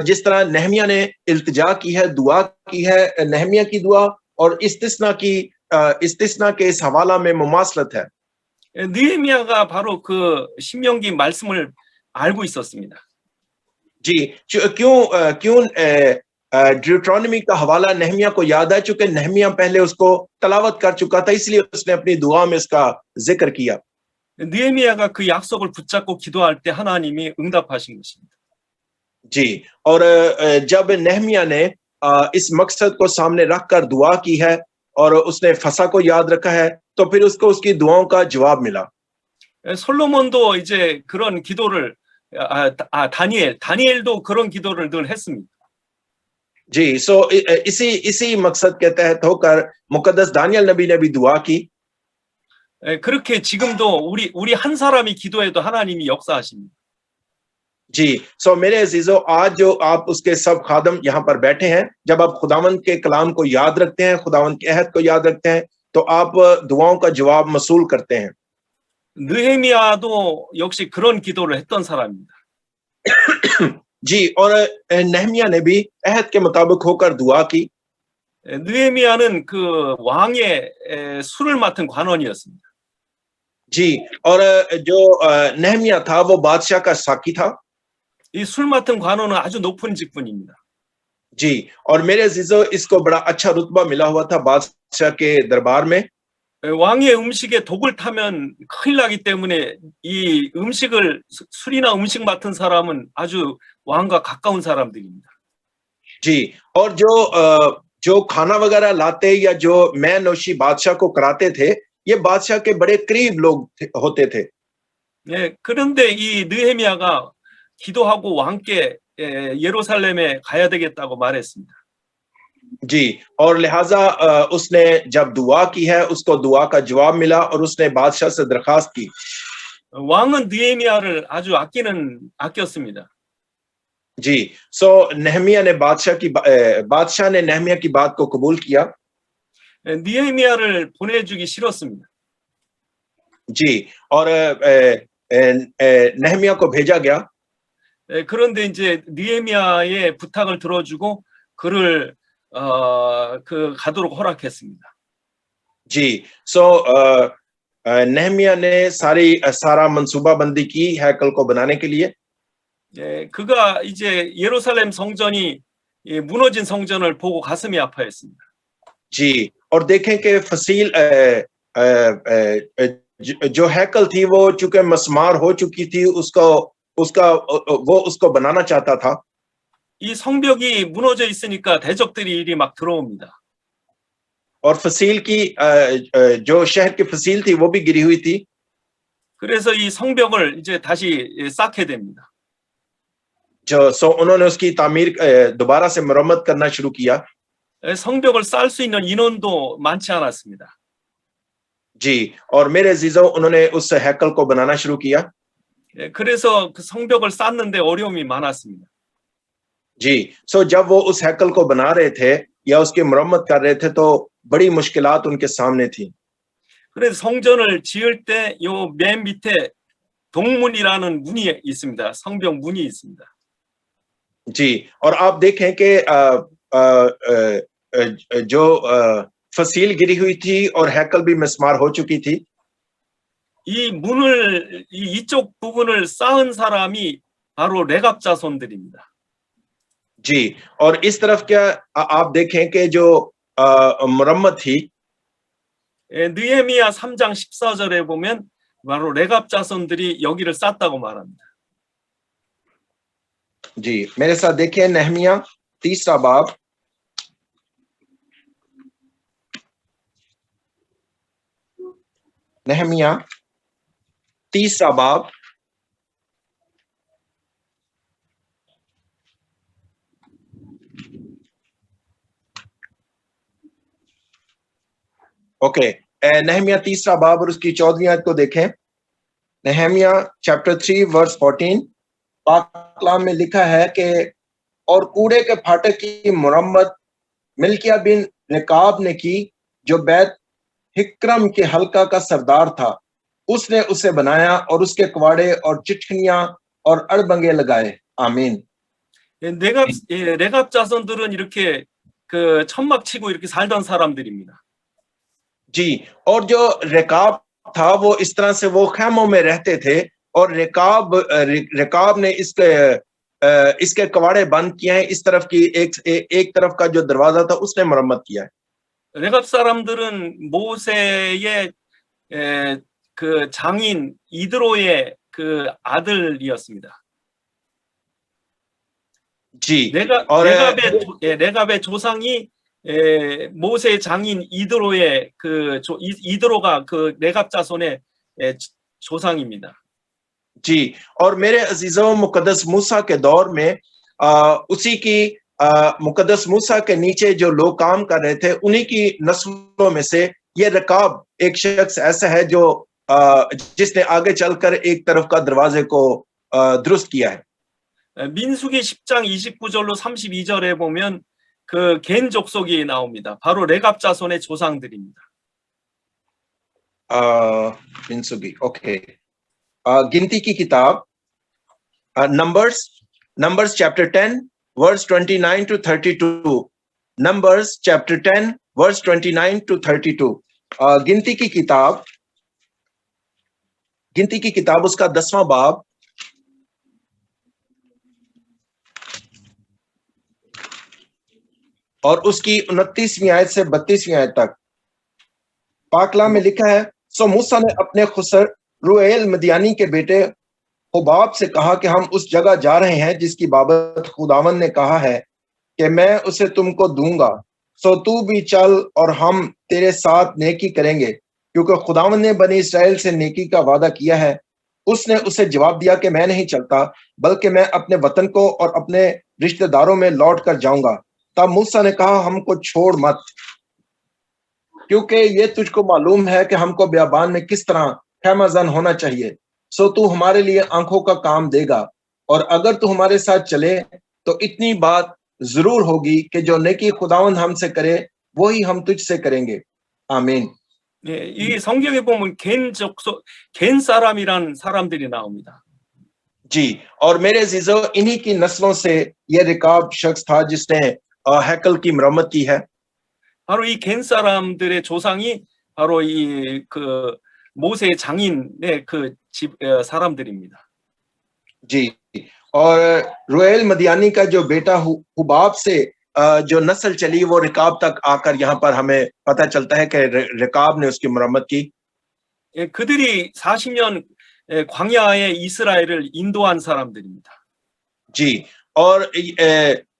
जिस तरह नहमिया ने इल्तिजा की है, दुआ की है, नहमिया की दुआ और इस्तिस्ना के इस हवाला में मुमासलत है। 느헤미야가 바로 그 신명기 말씀을 알고 있었습니다. जी, क्यों ड्यूटरोनॉमी का हवाला नहमिया को याद है, चूंकि नहमिया पहले उसको तलावत कर चुका था, इसलिए उसने अपनी दुआ में इसका जिक्र किया। 느헤미야가 그 약속을 붙잡고 기도할 때 하나님이 응답하신 것입니다. जी, और जब नहमिया ने इस मकसद को सामने रखकर दुआ की है और उसने फसा को याद रखा है, तो फिर उसको उसकी दुआओं का जवाब मिला। 솔로몬도 이제 그런 기도를 다니엘도 그런 기도를 늘 했습니다. जी, सो इसी मकसद के तहत होकर मुकद्दस दानियल नबी ने भी दुआ की। 그렇게 지금도 우리 한 사람이 기도해도 하나님이 역사하십니다. जी, सो मेरे अजीजों, आज जो आप उसके सब खादम यहाँ पर बैठे हैं, जब आप खुदावंद के कलाम को याद रखते हैं, खुदावंद के अहद को याद रखते हैं, तो आप दुआओं का जवाब मसूल करते हैं। 느헤미야도 역시 그런 기도를 했던 사람입니다. जी, और नहमिया ने भी अहद के मुताबिक होकर दुआ की। 느헤미야는 그 왕의 술을 맡은 관원이었습니다. जी, और जो नहमिया था वो बादशाह का साकी था। 이 술 맡은 관원은 아주 높은 직분입니다. जी, और मेरे अजीजों, इसको बड़ा अच्छा रुतबा मिला हुआ था बादशाह के दरबार में। 왕의 음식에 독을 타면 큰일 나기 때문에 이 술이나 음식 맡은 사람은 아주 왕과 가까운 사람들입니다. जी, और जो खाना वगैरह लाते या जो मैं नौशी बादशाह को कराते थे, ये बादशाह के बड़े करीब लोग होते थे। 예, 그런데 이 느헤미야가 기도하고 왕께 예루살렘에 가야 되겠다고 말했습니다. जी, और लिहाजा उसने जब दुआ की है, उसको दुआ का जवाब मिला और उसने बादशाह से दरखास्त की। 왕은 느헤미야를 아주 아꼈습니다. जी, सो नहमिया ने बादशाह ने नहमिया की बात को कबूल किया। 느헤미야를 보내주기 싫었습니다. जी, और नहमिया को भेजा गया। 그런데 이제 느헤미야의 부탁을 들어주고 그를 가도록 허락했습니다. जी, सो नहमिया ने सारा मंसूबाबंदी की हैकल को बनाने के लिए। 예, 그가 이제 예루살렘 성전이 무너진 성전을 보고 가슴이 아파했습니다. जी, और देखें कि फसील जो हैकल थी वो चूंकि मस्मार हो चुकी थी, वो उसको बनाना चाहता था। 이 성벽이 무너져 있으니까 대적들이 이리 막 들어옵니다. और फसील की जो शहर की फसील थी वो भी गिरी हुई थी। 그래서 이 성벽을 이제 다시 쌓게 됩니다. सो उन्होंने उसकी तामीर दोबारा से मरम्मत करना शुरू किया। 성벽을 쌓을 수 있는 인원도 많지 않았습니다. जी, और मेरे अजीजों, उन्होंने उस हैकल को बनाना शुरू किया। 그래서 그 성벽을 쌓는데 어려움이 많았습니다. जी, सो जब वो उस हैकल को बना रहे थे या उसकी मरम्मत कर रहे थे, तो बड़ी मुश्किलात उनके सामने थी। 그래서 성전을 지을 때 요 맨 밑에 동문이라는 문이 있습니다. 성벽 문이 있습니다. जी, और आप देखें कि जो फसील गिरी हुई थी और हैकल भी मिस्मार हो चुकी थी। 이 이쪽 부분을 쌓은 사람이 바로 레갑 자손들입니다. जी, और इस तरफ क्या आप देखें कि जो मरम्मत थी, 느헤미야 3장 14절에 보면 바로 레갑 자손들이 여기를 쌓았다고 말합니다. जी, मेरे साथ देखिए नहमिया 3 बाब, नहमिया 3 बाब, ओके, नहमिया 3 बाब और उसकी 14वीं आयत को देखें। नहमिया चैप्टर 3 वर्स 14 पाक कलाम में लिखा है कि और कूड़े के फाटक की मुरम्मत मिल्किया बिन रिकाब ने की, जो बैत हिक्रम के हल्का का सरदार था। उसने उसे बनाया और उसके कवाड़े और चिटखनियां और अड़बंगे लगाए। आमीन। 레갑 자손들은 이렇게 그 천막 치고 이렇게 살던 사람들입니다. जी, और जो रेकाब था वो इस तरह से वो खैमों में रहते थे और रेकाब ने इसके कवाड़े बंद किए हैं। इस तरफ की एक तरफ का जो दरवाजा था उसने मरम्मत किया है। 레갑 사람들은 모세의 그 장인 이드로의 그 아들이었습니다. जी, और 레갑의 조상이 모세의 장인 이드로의 이드로가 그 레갑 자손의 조상입니다. जी, और मेरे अजीजों, मुकद्दस मूसा के दौर में उसी की मुकद्दस मूसा के नीचे जो लोग काम कर रहे थे उन्हीं की नस्लों में से ये रकाब एक शख्स ऐसा है जो जिसने आगे चलकर एक तरफ का दरवाजे को दुरुस्त किया है। 민수기 10장 29절로 32절에 보면 그 겐 족속이 나옵니다. 바로 레갑 자손의 조상들입니다. 민수기, ओके, गिनती की किताब, numbers chapter 10 verse 29 to 32, numbers chapter 10 verse 29 to 32, गिनती की किताब उसका 10वां बाब और उसकी 29वीं आयत से 32वीं आयत तक। पाकला में लिखा है, सो मूसा ने अपने खुसर रुएल मदियानी के बेटे हुबाब से कहा कि हम उस जगह जा रहे हैं जिसकी बाबत खुदावन ने कहा है कि मैं उसे तुमको दूंगा, सो तू भी चल और हम तेरे साथ नेकी करेंगे, क्योंकि खुदावन ने बनी इसराइल से नेकी का वादा किया है। उसने उसे जवाब दिया कि मैं नहीं चलता, बल्कि मैं अपने वतन को और अपने रिश्तेदारों में लौट कर जाऊंगा। तब मूसा ने कहा, हमको छोड़ मत, क्योंकि ये तुझको मालूम है कि हमको बियाबान में किस तरह खैमाजन होना चाहिए। सो तू हमारे लिए आंखों का काम देगा, और अगर तू हमारे साथ चले तो इतनी बात जरूर होगी कि जो नेकी खुदावंद हमसे करे वही हम तुझसे करेंगे। आमीन। 예, 이 성경에 보면 겐 사람이란 사람들이 나옵니다. जी, और मेरे अजीजों, इन्हीं की नस्लों से यह रिकाब शख्स था जिसने हैकल की मरम्मत की है। 바로 이 겐 사람들의 조상이 바로 이 그 모세의 장인의 그 집 사람들입니다. जी, और रुएल मदियानी का जो बेटा हुबाब से जो नस्ल चली वो रिकाब तक आकर यहाँ पर हमें पता चलता है कि रिकाब ने उसकी मरम्मत की। 예, 그들이 40년 광야의 이스라엘을 인도한 사람들입니다. जी, और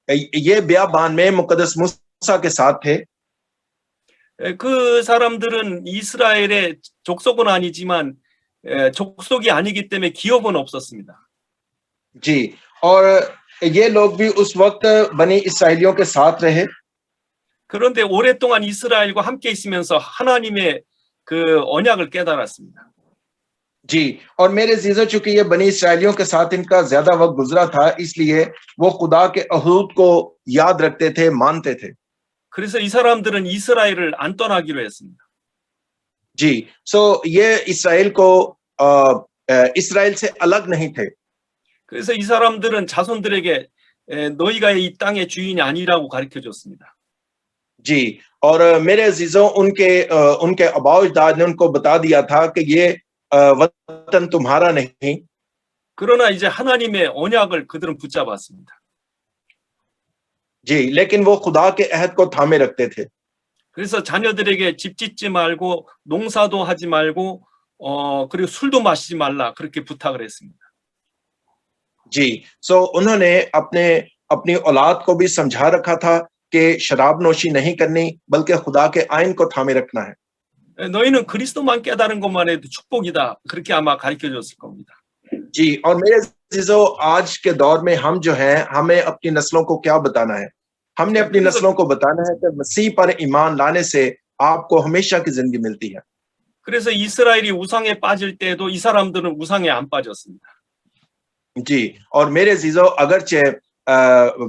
ये बियाबान में मुकद्दस मूसा के साथ थे। 그 사람들은 이스라엘의 족속은 아니지만 족속이 아니기 때문에 기업은 없었습니다. जी, और ये लोग भी उस वक्त बनी इसराइलियों के साथ रहे। 그런데 오랫동안 이스라엘과 함께 있으면서 하나님의 그 언약을 깨달았습니다. जी, और मेरे जीजो, चूंकि ये बनी इसराइलियों के साथ इनका ज्यादा वक्त गुजरा था, इसलिए वो खुदा के अहूद को याद रखते थे, मानते थे। 그래서 이 사람들은 이스라엘을 안 떠나기로 했습니다. जी, सो ये इसराइल को इसराइल से अलग नहीं थे। 그래서 이 사람들은 자손들에게 너희가 이 땅의 주인이 아니라고 가르쳐 줬습니다. जी, और मेरे अजीजों, उनके अबाउजदाद ने उनको बता दिया था कि ये वतन तुम्हारा नहीं। 그러나 이제 하나님의 언약을 그들은 붙잡았습니다. जी, लेकिन वो खुदा के अहद को थामे रखते थे। 그래서 자녀들에게 집 짓지 말고 농사도 하지 말고 그리고 술도 마시지 말라 그렇게 부탁을 했습니다. जी, सो उन्होंने अपनी औलाद को भी समझा रखा था कि शराब नोशी नहीं करनी, बल्कि खुदा के आइन को थामे रखना है। 너희는 그리스도만 깨달은 것만 해도 축복이다 그렇게 아마 가르쳐 줬을 겁니다. जी, और मेरे अजीजों, आज के दौर में हम जो हैं, हमें अपनी नस्लों को क्या बताना है? हमने अपनी नस्लों को बताना है कि मसीह पर ईमान लाने से आपको हमेशा की जिंदगी मिलती है। 그래서 이스라엘이 우상에 빠질 때도 이 사람들은 우상에 안 빠졌습니다. जी, और मेरे अजीजों, अगरचे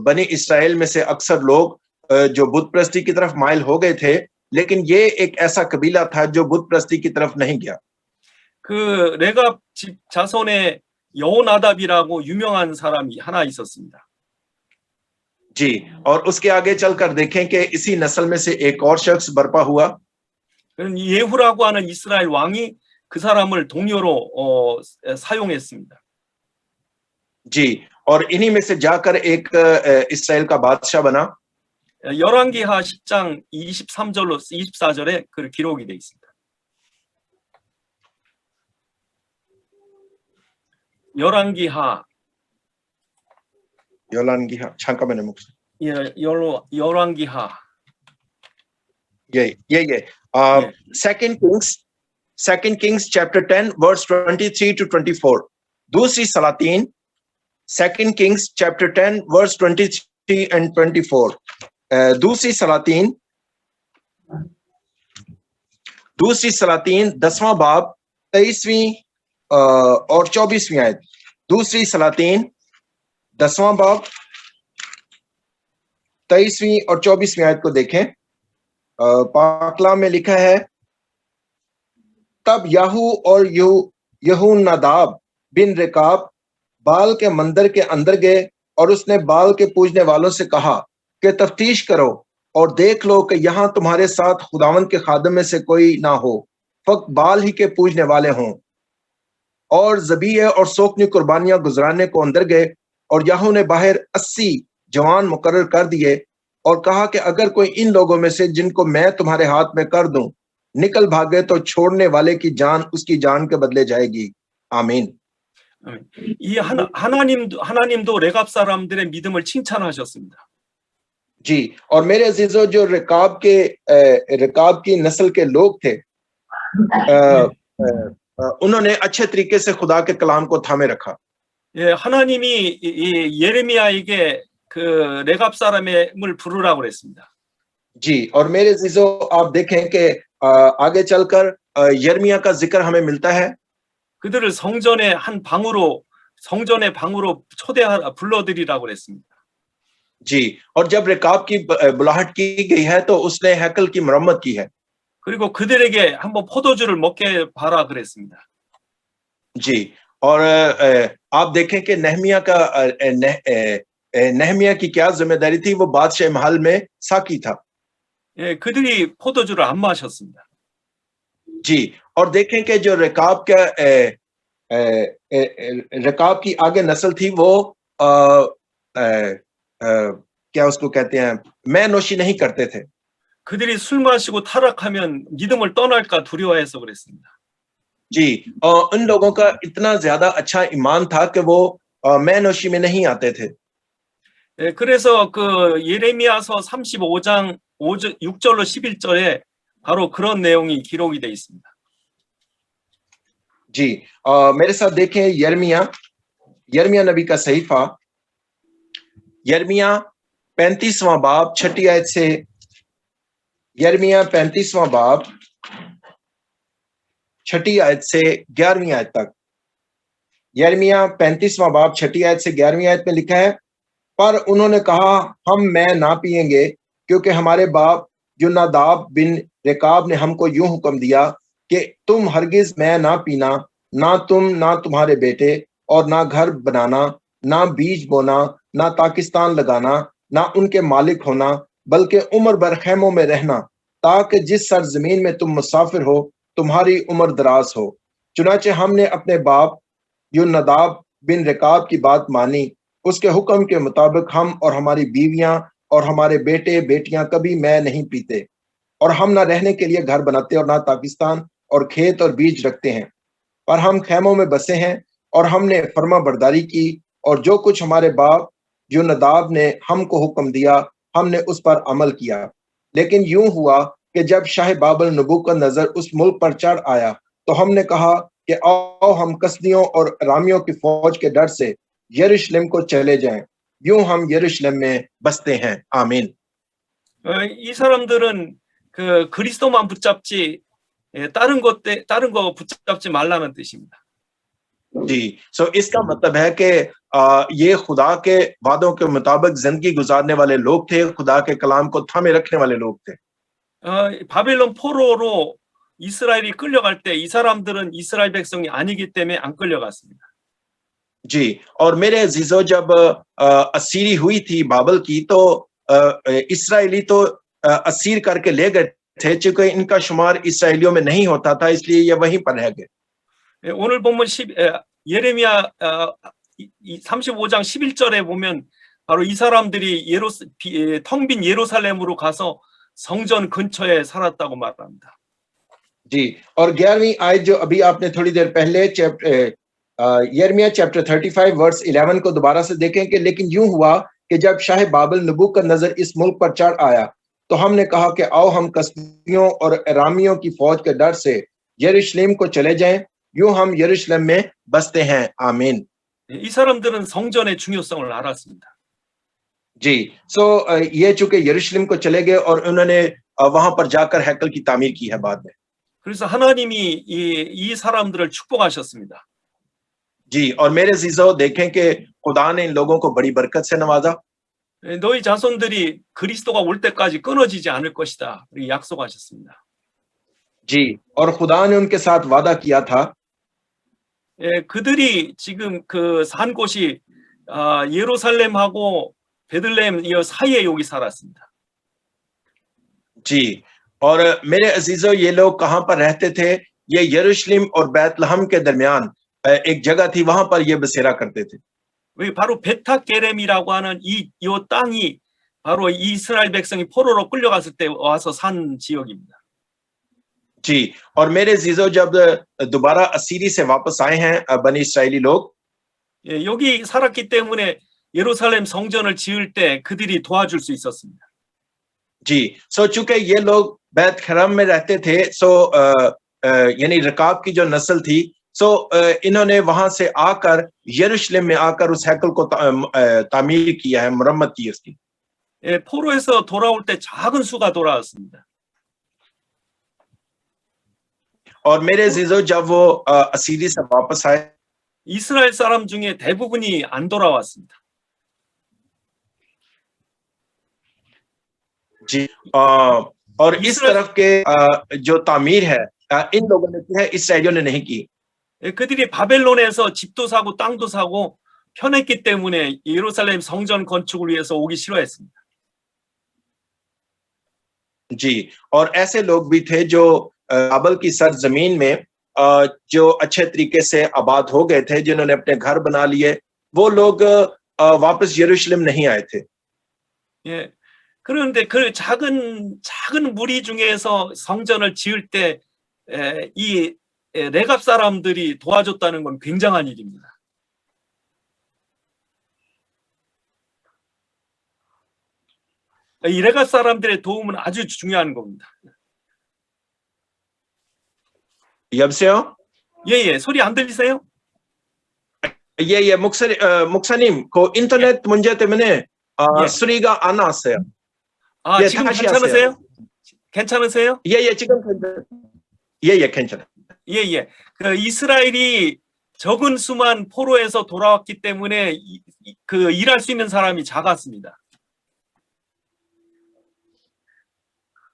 बनी इसराइल में से अक्सर लोग जो बुत प्रस्ती की तरफ माइल हो गए थे, लेकिन ये एक ऐसा कबीला था जो बुत प्रस्ती की तरफ नहीं गया। 그 레갑 집 자손의 여호나답이라고 유명한 사람이 하나 있었습니다. जी, और उसके आगे चलकर देखें कि इसी नस्ल में से एक और शख्स बर्पा हुआ। 예후라고 하는 이스라엘 왕이 그 사람을 동료로 사용했습니다. जी, और इन्हीं में से जाकर एक इसराइल का बादशाह बना। 열왕기하 10장 23절로 24절에 그 기록이 돼 있습니다. 열왕기하 열왕기하 잠깐만요, 목사님. 열왕기하 ये 예. Second Kings chapter 10 verse 23 to 24. दूसरी सलातीन Second Kings chapter 10 verse 23 and 24. दूसरी सलातीन 10वां बाब 23वीं और 24वीं आयत। दूसरी सलातीन 10वां बाब 23वीं और 24वीं आयत को देखें। पाकला में लिखा है, तब याहू और यहूनादाब बिन रेकाब बाल के मंदिर के अंदर गए और उसने बाल के पूजने वालों से कहा कि तफ्तीश करो और देख लो कि यहाँ तुम्हारे साथ खुदावंद के खादम में से कोई ना हो, फक्त बाल ही के पूजने वाले हों। और ज़बीह और सोकनी कुर्बानियां गुजराने को अंदर गए और याहू ने बाहर 80 जवान मुकर्रर कर दिए और कहा कि अगर कोई इन लोगों में से जिनको मैं तुम्हारे हाथ में कर दूं निकल भागे तो छोड़ने वाले की जान उसकी जान के बदले जाएगी। आमीन। 이 하나님도 레갑 사람들의 믿음을 칭찬하셨습니다. जी, और मेरे अजीजों, जो रेकाब की नस्ल के लोग थे, उन्होंने अच्छे तरीके से खुदा के कलाम को थामे रखा। 예, 하나님이 예레미야에게 그 레갑 사람을 부르라고 그랬습니다. जी, और मेरे अजीजों, आप देखें कि आगे चलकर यिर्मयाह का जिक्र हमें मिलता है। 그들을 성전의 방으로 불러들이라고 그랬습니다. जी, और जब रेकाब की बुलाहट की गई है तो उसने हैकल की मरम्मत की है। 그리고 그들에게 한번 포도주를 먹게 봐라 그랬습니다. जी, और आप देखें कि नेहमिया की क्या जिम्मेदारी थी, वो बादशाह महल में साकी था। 예, 그들이 포도주를 안 마셨습니다. जी, और देखें कि जो रेकाब की आगे नस्ल थी वो क्या उसको कहते हैं, मैं नोशी नहीं करते थे। 그들이 술 마시고 타락하면 믿음을 떠날까 두려워해서 그랬습니다. जी, उन लोगों का इतना ज्यादा अच्छा ईमान था कि वो मैं नोशी में नहीं आते थे। 예, 그래서 그 예레미야서 35장 6절로 11절에 바로 그런 내용이 기록이 돼 있습니다. जी, मेरे साथ देखें यिर्मयाह नबी का सहीफा, यिर्मयाह 35वां बाब 6ठी आयत से, यिर्मयाह 35वां बाब 6ठी आयत से 11वीं आयत तक। यिर्मयाह 35वां बाब 6ठी आयत से 11वीं आयत में लिखा है, पर उन्होंने कहा हम मैं ना पिएंगे, क्योंकि हमारे बाप यहूनादाब बिन रेकाब ने हमको यूं हुक्म दिया कि तुम हरगिज मैं ना पीना, ना तुम ना तुम्हारे बेटे, और ना घर बनाना, ना बीज बोना, ना पाकिस्तान लगाना, ना उनके मालिक होना, बल्कि उम्र भर खैमों में रहना, ताकि जिस सरजमीन में तुम मुसाफिर हो तुम्हारी उम्र दराज हो। चुनाचे हमने अपने बाप यहूनादाब बिन रेकाब की बात मानी, उसके हुक्म के मुताबिक हम और हमारी बीवियां और हमारे बेटे बेटियां कभी मैं नहीं पीते, और हम ना रहने के लिए घर बनाते और ना पाकिस्तान और खेत और बीज रखते हैं, पर हम खैमों में बसे हैं और हमने फर्मा बरदारी की, और जो कुछ हमारे बाप यहूनादाब ने हमको हुक्म दिया हमने उस पर अमल किया। लेकिन यूं हुआ कि जब शाह बाबल नबूकदनेस्सर उस मुल्क पर चढ़ आया तो हमने कहा कि आओ हम कसदियों और अरामियों की फौज के डर से यरूशलेम को चले जाएं, यूं हम यरूशलेम में बसते हैं। आमीन। 이 사람들은 그 그리스도만 붙잡지 다른 거 붙잡지 말라는 뜻입니다. जी, सो इसका मतलब है कि ये खुदा के वादों के मुताबिक जिंदगी गुजारने वाले लोग थे, खुदा के कलाम को थामे रखने वाले लोग थे। 바벨론 포로로 이스라엘이 끌려갈 때 이 사람들은 이스라엘 백성이 아니기 때문에 안 끌려갔습니다. जी, और मेरे अजीजों जब असीरी हुई थी बाबल की तो इसराइली तो असीर करके ले गए थे, चूंकि इनका शुमार इसराइलियों में नहीं होता था, इसलिए ये वहीं पर रह गए। 예, 오늘 본문 예레미야 35장 11절에 보면 바로 이 사람들이 텅 빈 예루살렘으로 가서 성전 근처에 살았다고 말합니다. जी, और 11वीं आयत जो अभी आपने थोड़ी देर पहले यिर्मयाह चैप्टर 35 वर्स 11 को दोबारा से देखें कि लेकिन यूं हुआ कि जब शाह बाबल नबूकदनेस्सर इस मुल्क पर चढ़ आया तो हमने कहा कि आओ हम कसदियों और अरामियों की फौज के डर से यरूशलेम को चले जाएं, यूं हम यरूशलेम में बसते हैं। आमीन। 이 사람들은 성전의 중요성을 알았습니다. जी, ये चूंकि यरूशलेम को चले गए और उन्होंने वहां पर जाकर हैकल की तामीर की है बाद में। 그래서 하나님이 이 사람들을 축복하셨습니다. जी, और मेरे अजीजों देखें कि खुदा ने इन लोगों को बड़ी बरकत से नवाजा। 너희 자손들이 그리스도가 올 때까지 끊어지지 않을 것이다. 이렇게 약속하셨습니다. जी, और खुदा ने उनके साथ वादा किया था। 예, 그들이 지금 그 산 곳이 예루살렘하고 베들레헴 이 사이에 여기 살았습니다. जी, और मेरे अजीजों ये लोग कहां पर रहते थे? ये यरूशलेम और बैतलहम के दरमियान एक जगह थी, वहां पर ये बसेरा करते थे। 바로 베타게렘이라고 하는 이 땅이 바로 이스라엘 백성이 포로로 끌려갔을 때 와서 산 지역입니다. जी, और मेरे अजीजों जब दोबारा असीरी से वापस आए हैं बनी इस्राएली लोग, 예, 여기 살았기 때문에 예루살렘 성전을 지을 때 그들이 도와줄 수 있었습니다. जी, चूंकि ये लोग बैत खरम में रहते थे, यानी रकाब की जो नस्ल थी, इन्होंने वहां से आकर यरूशलेम में आकर उस हैकल को तामीर किया है, मुरम्मत की उसकी। 예, 포로에서 돌아올 때 작은 수가 돌아왔습니다. और मेरे अजीजों जब वो असीरी से वापस आए, 이스라엘 사람 중에 대부분이 안 돌아왔습니다. जी, और इस तरफ के जो तामीर है इन लोगों ने की है, इसराइलियों ने नहीं की। 그들이 바벨론에서 집도 사고 땅도 사고 편했기 때문에 예루살렘 성전 건축을 위해서 오기 싫어했습니다. जी, और ऐसे लोग भी थे जो बाबल की सरजमीन में जो अच्छे तरीके से आबाद हो गए थे, जिन्होंने अपने घर बना लिए, वो लोग वापस यरूशलेम नहीं आए थे। 예. 그런데 그 작은 무리 중에서 성전을 지을 때 이 레갑 사람들이 도와줬다는 건 굉장한 일입니다. 이 레갑 사람들의 도움은 아주 중요한 겁니다. 여보세요? 예, 소리 안 들리세요? 예, 목사님, 그 인터넷 문제 때문에 소리가 안 왔어요. 아, 지금 괜찮으세요? 괜찮으세요? 예, 지금 괜찮아요. 예. 그 이스라엘이 적은 수만 포로에서 돌아왔기 때문에 그 일할 수 있는 사람이 작았습니다.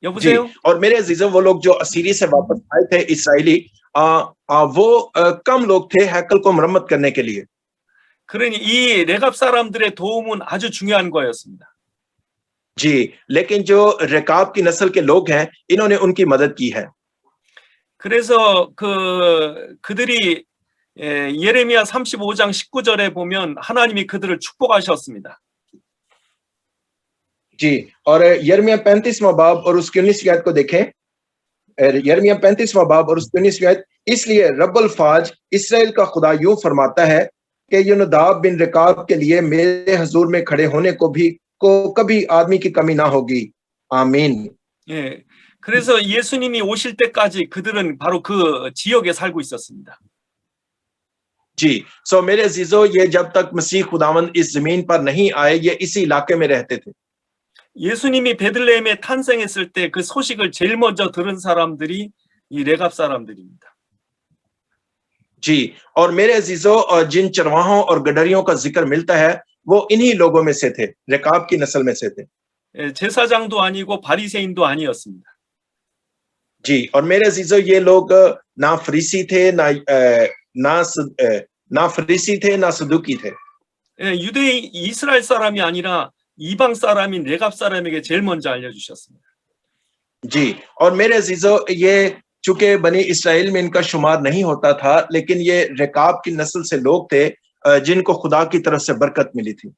여보세요? और मेरे अजीजों वो लोग जो असीरी से वापस आए थे इसराइली, वो कम लोग थे हैकल को मरम्मत करने के लिए। 그러니 이 레갑 사람들의 도움은 아주 중요한 거였습니다. जी, लेकिन जो रेकाब की नस्ल के लोग हैं, इन्होंने उनकी मदद की है। 그래서 그들이 예레미야 35장 19절에 보면 하나님이 그들을 축복하셨습니다. जी, और यिर्मयाह 35वां बाब और उसकी 19वीं आयत को देखें। यिर्मयाह 35वां बाब और उसकी 19वीं आयत, इसलिए रब्बुल फाज इस्राएल का खुदा यूं फरमाता है कि यूनदाब बिन रेकाब के लिए मेरे हुजूर में खड़े होने को कभी आदमी की कमी ना होगी। आमीन। 예, 그래서 예수님이 오실 때까지 그들은 바로 그 지역에 살고 있었습니다. जी, मेरे अजीजों, ये जब तक मसीह खुदावंद इस जमीन पर नहीं आए, ये इसी इलाके में रहते थे। 예수님이 베들레헴에 탄생했을 때 그 소식을 제일 먼저 들은 사람들이 이 레갑 사람들입니다. जी, और मेरे अजीजों, जिन चरवाहों और गडरियों का जिक्र मिलता है, वो इन्हीं लोगों में से थे, रेकाब की नस्ल में से थे। 제사장도 아니고 바리새인도 아니었습니다. जी, और मेरे अजीजों, ये लोग ना फरीसी थे, ना ना फरीसी थे ना सदूकी थे। 예, 유대인 이스라엘 사람이 아니라 이방 사람인 레갑 사람에게 제일 먼저 알려주셨습니다. जी, और मेरे अजीजों, ये चूंकि बनी इसराइल में इनका शुमार नहीं होता था, लेकिन ये रेकाब की नस्ल से लोग थे जिनको खुदा की तरफ से बरकत मिली थी।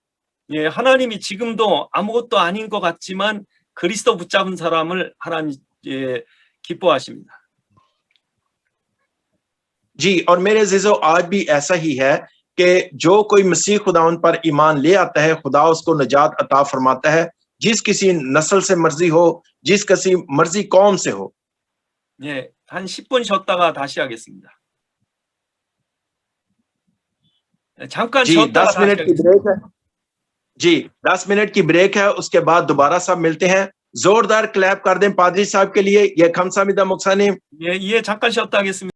예, 하나님이 지금도 아무것도 아닌 것 같지만 그리스도 붙잡은 사람을 하나님 기뻐하십니다. जी, और मेरे अजीजों, आज भी ऐसा ही है कि जो कोई मसीह खुदावंद पर ईमान ले आता है, खुदा उसको नजात अता फरमाता है, जिस किसी नस्ल से मर्जी हो, जिस किसी मर्जी कौम से हो। 예, 한 10분 쉬었다가 다시 하겠습니다. 잠깐 जी, 쉬었다가 10 다시 मिनट की 하겠습니다. ब्रेक है। जी, 10 मिनट की ब्रेक है, उसके बाद दोबारा सब मिलते हैं। जोरदार क्लैप कर दें पादरी साहब के लिए। ये खमसामिदा मुक्सानी। 예, 잠깐 쉬었다 하겠습니다.